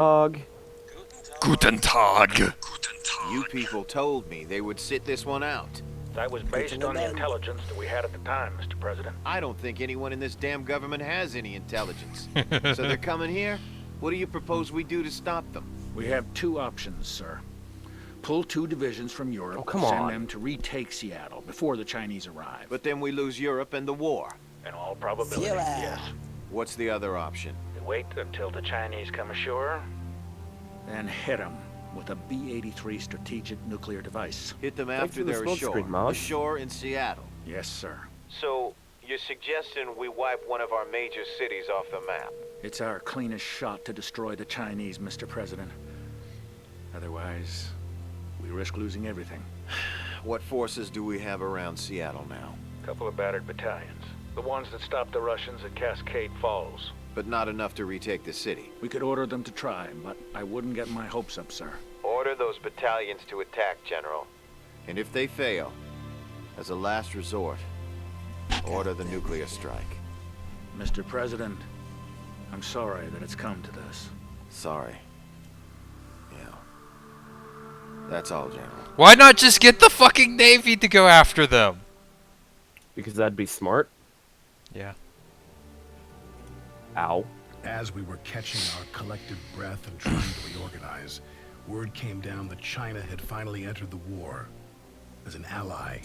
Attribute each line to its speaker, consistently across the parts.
Speaker 1: Tag.
Speaker 2: Guten Tag.
Speaker 3: You people told me they would sit this one out.
Speaker 4: That was based on the intelligence that we had at the time, Mr. President.
Speaker 3: I don't think anyone in this damn government has any intelligence. So they're coming here? What do you propose we do to stop them?
Speaker 4: We have two options, sir. Pull two divisions from Europe,
Speaker 1: come
Speaker 4: send
Speaker 1: on.
Speaker 4: them to retake Seattle before the Chinese arrive.
Speaker 3: But then we lose Europe and the war.
Speaker 4: In all probability, yes.
Speaker 3: What's the other option?
Speaker 4: We wait until the Chinese come ashore, then hit them with a B-83 strategic nuclear device.
Speaker 3: Hit them
Speaker 1: Thanks
Speaker 3: after
Speaker 1: for the
Speaker 3: they're
Speaker 1: smoke
Speaker 3: ashore.
Speaker 1: screen, Mosh.
Speaker 3: Ashore in Seattle.
Speaker 4: Yes, sir.
Speaker 3: So, you're suggesting we wipe one of our major cities off the map?
Speaker 4: It's our cleanest shot to destroy the Chinese, Mr. President. Otherwise, we risk losing everything.
Speaker 3: What forces do we have around Seattle now?
Speaker 4: A couple of battered battalions. The ones that stopped the Russians at Cascade Falls.
Speaker 3: But not enough to retake the city.
Speaker 4: We could order them to try, but I wouldn't get my hopes up, sir.
Speaker 3: Order those battalions to attack, General. And if they fail, as a last resort, order the nuclear strike.
Speaker 4: Mr. President, I'm sorry that it's come to this.
Speaker 3: Sorry. Yeah. That's all, General.
Speaker 2: Why not just get the fucking Navy to go after them?
Speaker 1: Because that'd be smart.
Speaker 2: Yeah.
Speaker 1: Ow.
Speaker 5: As we were catching our collective breath and trying to reorganize, word came down that China had finally entered the war as an ally.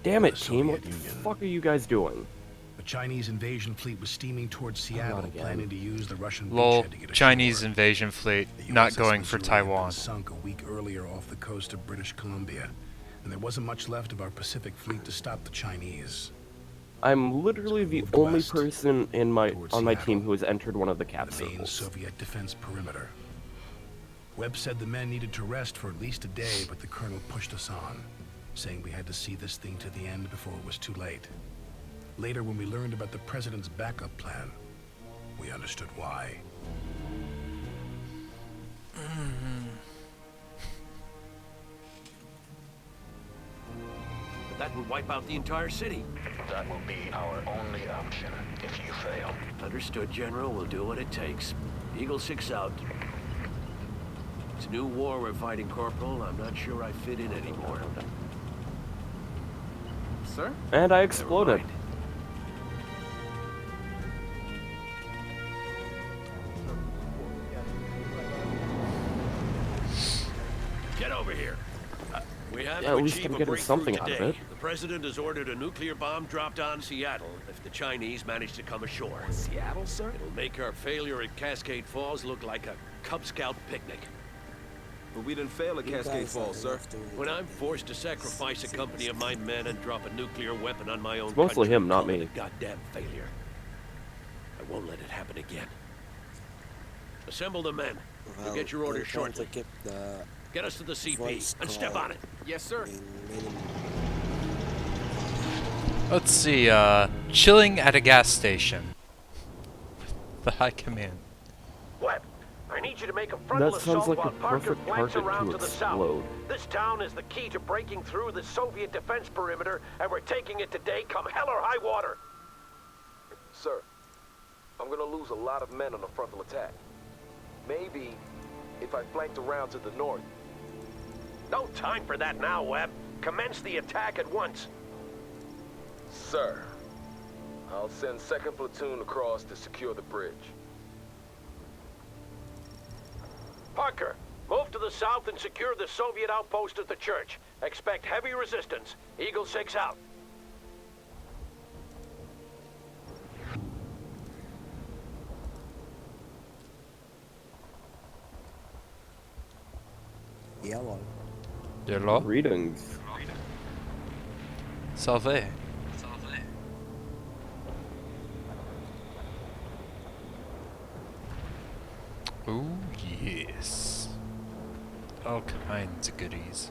Speaker 1: Damn
Speaker 5: of
Speaker 1: it,
Speaker 5: the
Speaker 1: team. What
Speaker 5: Soviet
Speaker 1: the
Speaker 5: Union.
Speaker 1: fuck are you guys doing?
Speaker 5: The Chinese invasion fleet was steaming towards Seattle,
Speaker 1: again.
Speaker 5: planning to use the Russian
Speaker 2: Lol,
Speaker 5: beachhead to get
Speaker 2: Chinese
Speaker 5: ashore.
Speaker 2: invasion fleet,
Speaker 5: The
Speaker 2: not
Speaker 5: USS
Speaker 2: going for
Speaker 5: Missouri had been
Speaker 2: Taiwan.
Speaker 5: sunk a week earlier off the coast of British Columbia, and there wasn't much left of our Pacific fleet to stop the Chinese.
Speaker 1: I'm literally the
Speaker 5: Moved
Speaker 1: only
Speaker 5: west
Speaker 1: person in my
Speaker 5: towards
Speaker 1: on my
Speaker 5: Seattle,
Speaker 1: team who has entered one of the cap
Speaker 5: The main
Speaker 1: circles.
Speaker 5: Soviet defense perimeter. Webb said the men needed to rest for at least a day, but the colonel pushed us on, saying we had to see this thing to the end before it was too late. Later, when we learned about the president's backup plan, we understood why.
Speaker 6: That would wipe out the entire city.
Speaker 4: That will be our only option if you fail.
Speaker 6: Understood, General. We'll do what it takes. Eagle 6 out. It's a new war we're fighting, Corporal. I'm not sure I fit in anymore. Sir?
Speaker 1: And I
Speaker 6: Never
Speaker 1: exploded.
Speaker 6: mind. Get over here. We have
Speaker 1: Yeah,
Speaker 6: to
Speaker 1: at least
Speaker 6: achieve
Speaker 1: I'm
Speaker 6: a
Speaker 1: getting
Speaker 6: breakthrough
Speaker 1: something out of
Speaker 6: today.
Speaker 1: it.
Speaker 6: The president has ordered a nuclear bomb dropped on Seattle if the Chinese manage to come ashore.
Speaker 7: Seattle, sir?
Speaker 6: It'll make our failure at Cascade Falls look like a Cub Scout picnic.
Speaker 7: But we didn't fail at Cascade Falls, sir.
Speaker 6: When I'm forced to sacrifice a company of my men and drop a nuclear weapon on my own
Speaker 1: It's mostly
Speaker 6: country,
Speaker 1: him, not
Speaker 6: call it
Speaker 1: me.
Speaker 6: a goddamn failure. I won't let it happen again. Assemble the men. You'll get your orders shortly. Get us to the CP and step on it.
Speaker 7: Yes, sir.
Speaker 2: Let's see, chilling at a gas station. The high command.
Speaker 4: Webb, I need you to make a frontal
Speaker 1: That sounds
Speaker 4: assault
Speaker 1: like a
Speaker 4: while Parker
Speaker 1: perfect
Speaker 4: flanks
Speaker 1: target
Speaker 4: around
Speaker 1: to
Speaker 4: to the
Speaker 1: explode.
Speaker 4: south. This town is the key to breaking through the Soviet defense perimeter, and we're taking it today come hell or high water.
Speaker 7: Sir, I'm gonna lose a lot of men on the frontal attack. Maybe if I flanked around to the north.
Speaker 4: No time for that now, Webb. Commence the attack at once.
Speaker 7: Sir, I'll send 2nd Platoon across to secure the bridge.
Speaker 4: Parker, move to the south and secure the Soviet outpost at the church. Expect heavy resistance. Eagle 6 out.
Speaker 2: Hello?
Speaker 1: Greetings.
Speaker 2: Salve. Oh, yes. All kinds of goodies.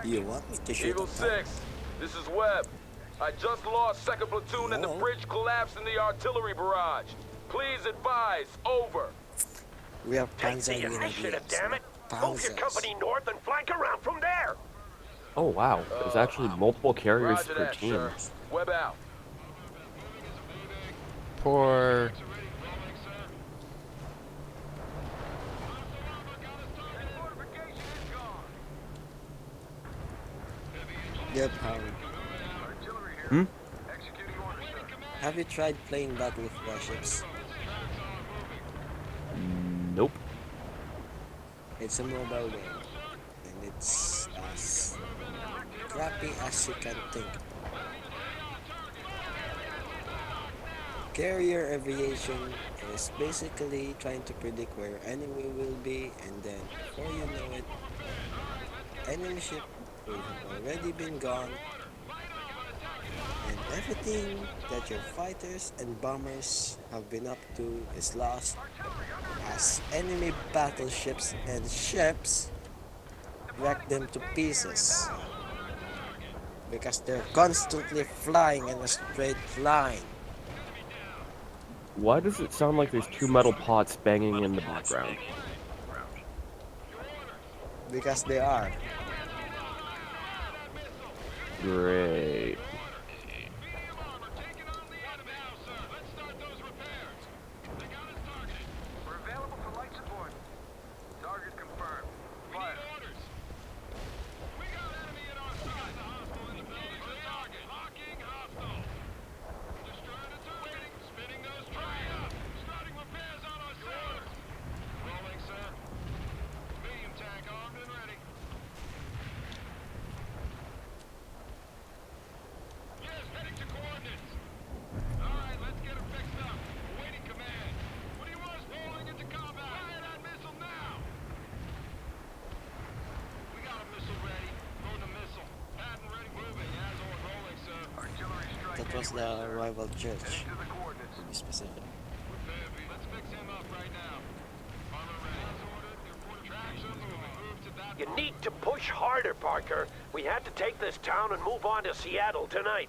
Speaker 8: You want me to shoot
Speaker 7: Eagle
Speaker 8: them?
Speaker 7: 6, this is Webb. I just lost 2nd Platoon and the
Speaker 8: No.
Speaker 7: bridge collapsed in the artillery barrage. Please advise, over.
Speaker 8: We have
Speaker 4: Take
Speaker 8: Panzer
Speaker 4: the initiative,
Speaker 8: Grenadiers.
Speaker 4: damn it. Move your
Speaker 8: Panzers.
Speaker 4: company north and flank around from there.
Speaker 1: Oh wow, there's actually multiple carriers
Speaker 7: Roger
Speaker 1: per
Speaker 7: that,
Speaker 1: team.
Speaker 7: sir. Web out.
Speaker 2: Poor.
Speaker 8: Yep, Howard.
Speaker 1: Hmm?
Speaker 8: Have you tried playing Battle of Warships?
Speaker 1: Nope.
Speaker 8: It's a mobile game, and it's as crappy as you can think. Carrier aviation is basically trying to predict where enemy will be, and then before you know it, enemy ship will have already been gone, and everything that your fighters and bombers have been up to is lost as enemy battleships and ships wreck them to pieces because they're constantly flying in a straight line.
Speaker 1: Why does it sound like there's two metal pots banging in the background?
Speaker 8: Because they are.
Speaker 1: Great.
Speaker 8: That was the rival church, to be specific.
Speaker 4: You need to push harder, Parker. We have to take this town and move on to Seattle tonight.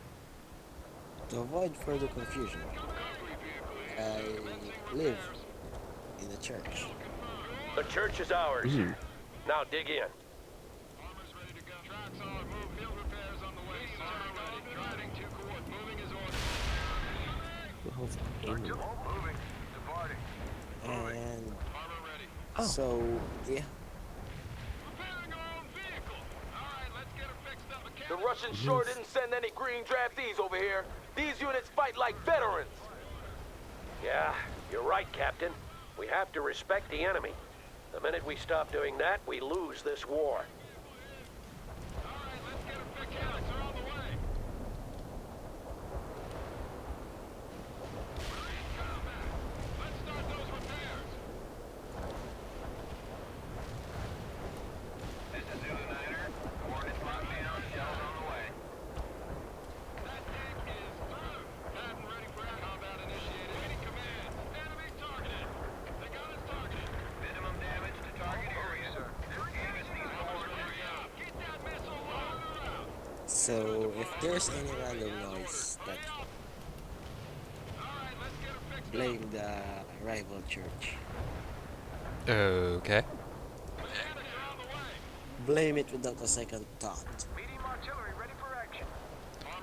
Speaker 8: To avoid further confusion, I live in a church.
Speaker 4: The church is ours. Now dig in.
Speaker 8: And so, yeah,
Speaker 7: The Russians sure didn't send any green draftees over here. These units fight like veterans.
Speaker 4: Yeah, you're right, Captain. We have to respect the enemy. The minute we stop doing that, we lose this war.
Speaker 8: so if there's any random noise that blame the rival church,
Speaker 2: Okay.
Speaker 8: blame it without a second thought.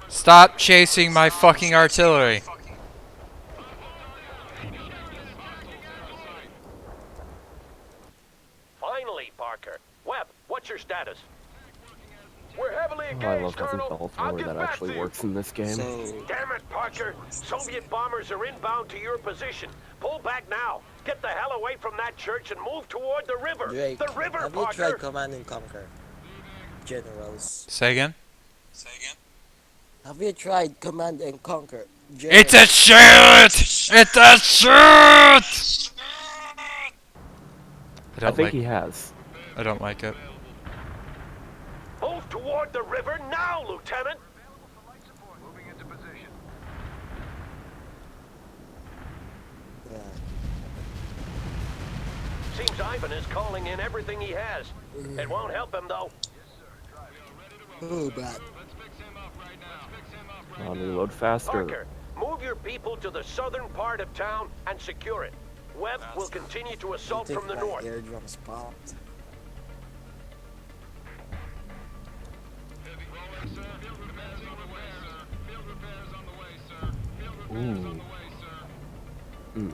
Speaker 2: Stop chasing my fucking artillery.
Speaker 4: Finally, Parker. Webb, what's your status?
Speaker 7: We're heavily
Speaker 1: Oh, I
Speaker 7: engaged,
Speaker 1: love having
Speaker 7: Colonel.
Speaker 1: bell
Speaker 7: I'll
Speaker 1: tower
Speaker 7: get
Speaker 1: that
Speaker 7: back
Speaker 1: actually
Speaker 7: to you.
Speaker 1: works in this game.
Speaker 8: So,
Speaker 4: Damn it, Parker! Soviet bombers are inbound to your position. Pull back now. Get the hell away from that church and move toward the river.
Speaker 8: Drake,
Speaker 4: The river,
Speaker 8: have you
Speaker 4: Parker!
Speaker 8: tried Command and Conquer? Generals.
Speaker 2: Say again?
Speaker 8: Have you tried Command and Conquer?
Speaker 2: It's a shoot! It's a shoot!
Speaker 1: I think he has.
Speaker 2: I don't like it.
Speaker 4: Move toward the river now, Lieutenant!
Speaker 8: Yeah.
Speaker 4: Seems Ivan is calling in everything he has. It won't help him, though.
Speaker 8: Oh, bad.
Speaker 1: Reload faster.
Speaker 4: Parker, move your people to the southern part of town and secure it. Webb will continue to
Speaker 8: I
Speaker 4: assault
Speaker 8: think
Speaker 4: from the
Speaker 8: my
Speaker 4: north.
Speaker 8: airdrop's popped.
Speaker 1: Ooh. Mm.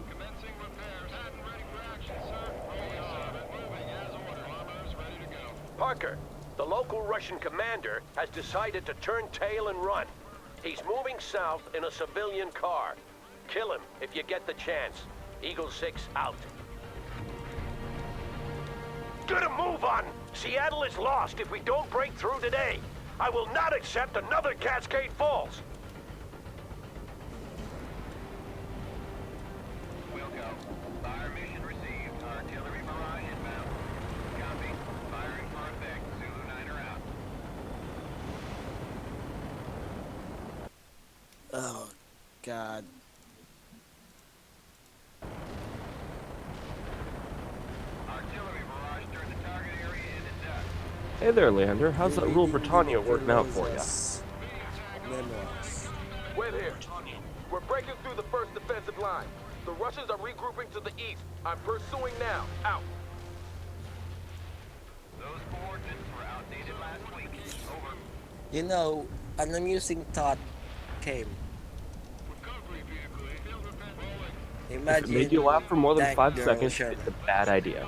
Speaker 4: Parker, the local Russian commander has decided to turn tail and run. He's moving south in a civilian car. Kill him if you get the chance. Eagle 6 out. Get a move on! Seattle is lost if we don't break through today. I will not accept another Cascade Falls.
Speaker 9: Will go. Fire mission received. Artillery barrage inbound. Copy. Firing for effect. Zulu 9 are out.
Speaker 8: Oh, God.
Speaker 9: Artillery barrage turned the target area in and duck.
Speaker 1: Hey there, Leander. How's that Rule Britannia working out for you?
Speaker 8: Memoirs.
Speaker 7: Wait here. We're breaking through the first defensive line. The Russians are regrouping to the east. I'm pursuing now. Out.
Speaker 9: Those coordinates were outdated last week. Over.
Speaker 8: You know, an amusing thought came.
Speaker 1: If
Speaker 8: Imagine
Speaker 1: it made you laugh for more than
Speaker 8: Tank
Speaker 1: 5
Speaker 8: Girl
Speaker 1: seconds,
Speaker 8: Sherman.
Speaker 1: it's a bad idea.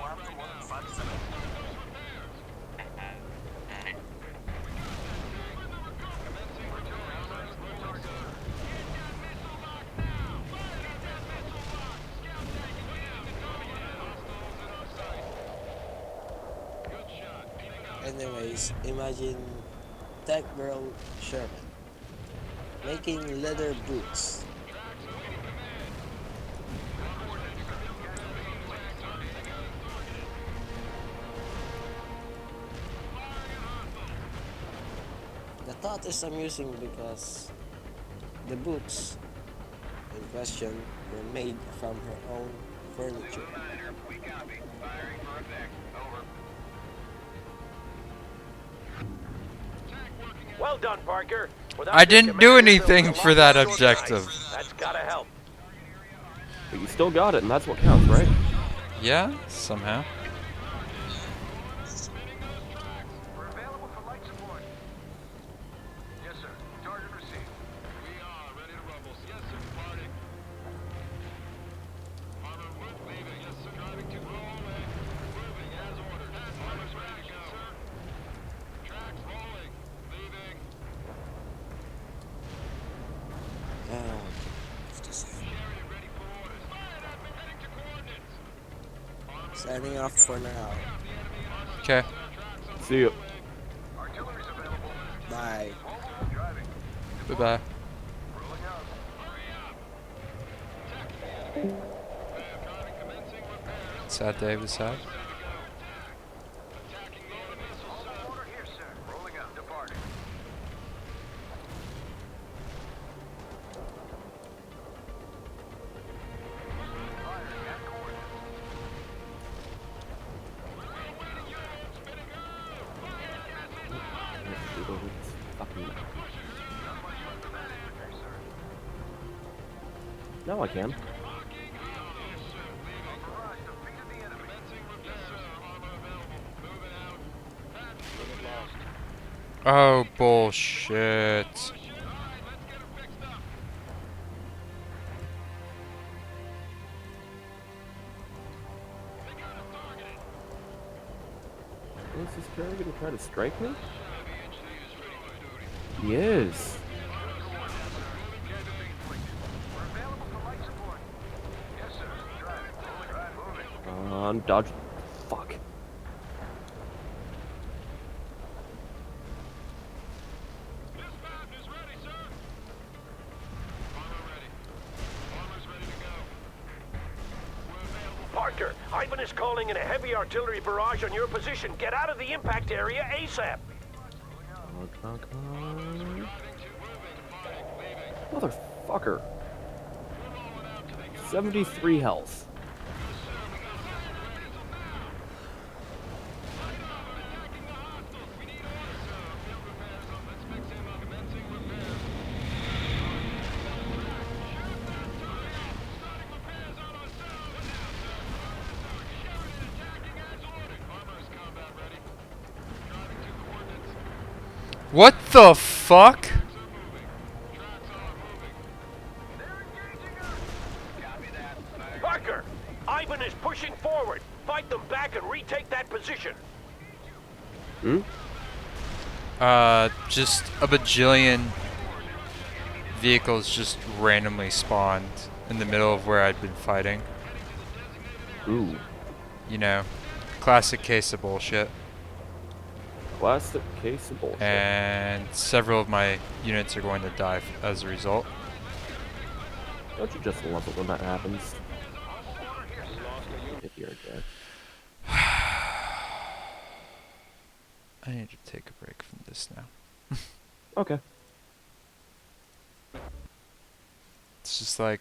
Speaker 8: Anyways, imagine Tech Girl Sherman making leather boots. The thought is amusing because the boots in question were made from her own furniture.
Speaker 9: We copy. Firing for effect. Over.
Speaker 4: Well done, Parker. Without
Speaker 2: I
Speaker 4: your
Speaker 2: didn't do
Speaker 4: commander,
Speaker 2: anything
Speaker 4: there'll be a
Speaker 2: for
Speaker 4: lot
Speaker 2: that
Speaker 4: more short
Speaker 2: objective.
Speaker 4: nights. That's gotta help.
Speaker 1: But you still got it, and that's what counts, right?
Speaker 2: Yeah, somehow.
Speaker 9: We're available for light support. Yes, sir. Target received. We are ready to rumble. Yes, sir. Departing. Armor Wood leaving. Yes, sir. Driving to Rollway. Moving as ordered. Armor's ready to go. Sir. Tracks rolling. Leaving. Chariot ready for orders. Fired up and heading to coordinates.
Speaker 8: Signing off for now.
Speaker 2: Okay.
Speaker 1: See you.
Speaker 9: Artillery's available.
Speaker 8: Bye.
Speaker 9: Driving.
Speaker 2: Goodbye.
Speaker 9: Rolling out.
Speaker 2: Sad day was sad.
Speaker 9: Order here, sir. Rolling out. Departing. Firing at coordinates.
Speaker 1: Now I can.
Speaker 9: Barrage defeated the enemy.
Speaker 2: Oh, bullshit.
Speaker 1: Is this guy gonna try to strike me? He is.
Speaker 9: We're available for light support. Yes, sir. Driving. Rolling. Moving.
Speaker 1: Dodge. Fuck.
Speaker 9: Dispatch is ready, sir. Armor ready. Armor's ready to go. We're available.
Speaker 4: Parker, Ivan is calling in a heavy artillery barrage on your position. Get out of the impact area ASAP.
Speaker 1: Come on. Motherfucker. 73 health.
Speaker 2: What the fuck?
Speaker 4: Griffin is pushing forward. Fight them back and retake that position.
Speaker 1: Hmm?
Speaker 2: Just a bajillion vehicles just randomly spawned in the middle of where I'd been fighting.
Speaker 1: Ooh.
Speaker 2: You know, classic case of bullshit.
Speaker 1: Classic case of bullshit.
Speaker 2: And several of my units are going to die as a result.
Speaker 1: Don't you just love it when that happens? If you're a guy.
Speaker 2: I need to take a break from this now.
Speaker 1: Okay.
Speaker 2: It's just like,